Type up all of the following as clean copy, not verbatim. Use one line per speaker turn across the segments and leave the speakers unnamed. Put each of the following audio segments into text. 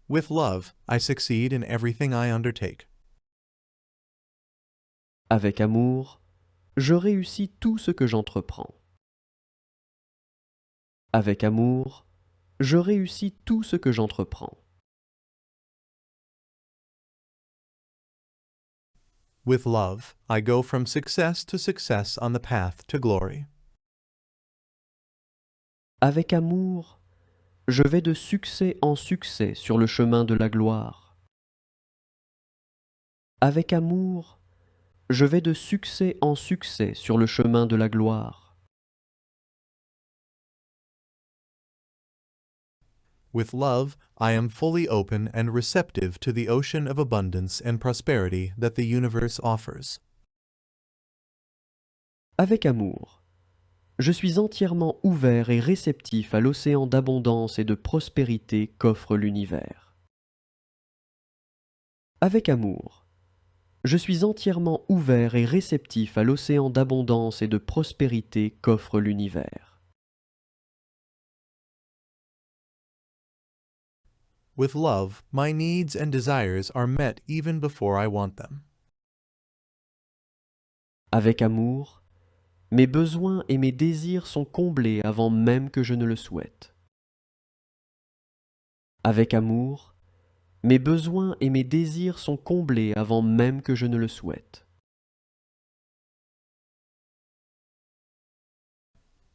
With love, I succeed in everything I undertake.
Avec amour, je réussis tout ce que j'entreprends. Avec amour, je réussis tout ce que j'entreprends.
With love, I go from success to success on the path to glory.
Avec amour, je vais de succès en succès sur le chemin de la gloire. Avec amour, je vais de succès en succès sur le chemin de la gloire.
With love, I am fully open and receptive to the ocean of abundance and prosperity that the universe offers.
Avec amour, je suis entièrement ouvert et réceptif à l'océan d'abondance et de prospérité qu'offre l'univers. Avec amour, je suis entièrement ouvert et réceptif à l'océan d'abondance et de prospérité qu'offre l'univers.
With love, my needs and desires are met even before I want them.
Avec amour, mes besoins et mes désirs sont comblés avant même que je ne le souhaite. Avec amour, mes besoins et mes désirs sont comblés avant même que je ne le souhaite.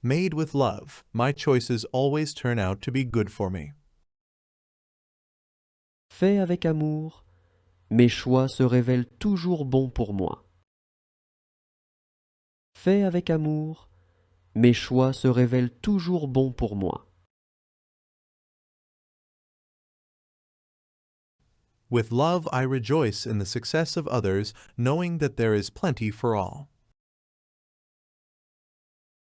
Made with love, my choices always turn out to be good for me.
Fait avec amour, mes choix se révèlent toujours bons pour moi. Fait avec amour, mes choix se révèlent toujours bons pour moi.
With love, I rejoice in the success of others, knowing that there is plenty for all.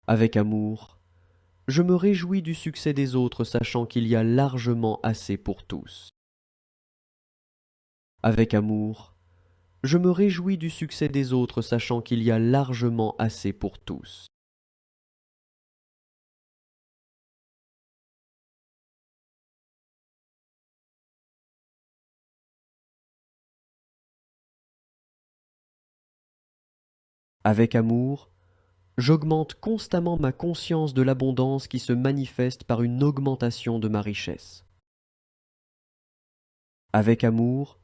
Avec amour, je me réjouis du succès des autres, sachant qu'il y a largement assez pour tous. Avec amour, je me réjouis du succès des autres, sachant qu'il y a largement assez pour tous. Avec amour, j'augmente constamment ma conscience de l'abondance qui se manifeste par une augmentation de ma richesse. Avec amour,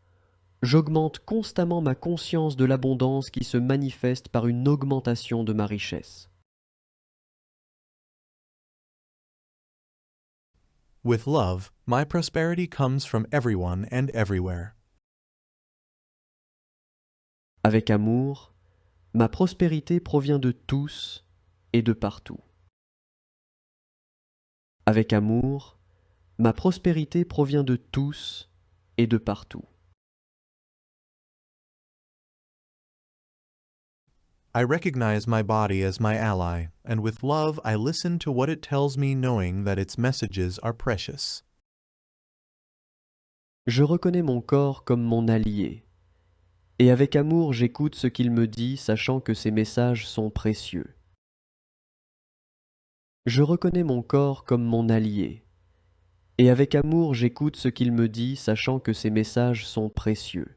j'augmente constamment ma conscience de l'abondance qui se manifeste par une augmentation de ma richesse.
With love, my prosperity comes from everyone and everywhere.
Avec amour, ma prospérité provient de tous et de partout. Avec amour, ma prospérité provient de tous et de partout.
I recognize my body as my ally, and with love I listen to what it tells me knowing that its messages are precious.
Je reconnais mon corps comme mon allié, et avec amour j'écoute ce qu'il me dit, sachant que ses messages sont précieux. Je reconnais mon corps comme mon allié, et avec amour j'écoute ce qu'il me dit, sachant que ses messages sont précieux.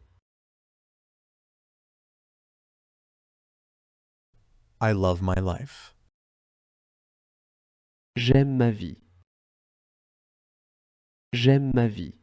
I love my life.
J'aime ma vie. J'aime ma vie.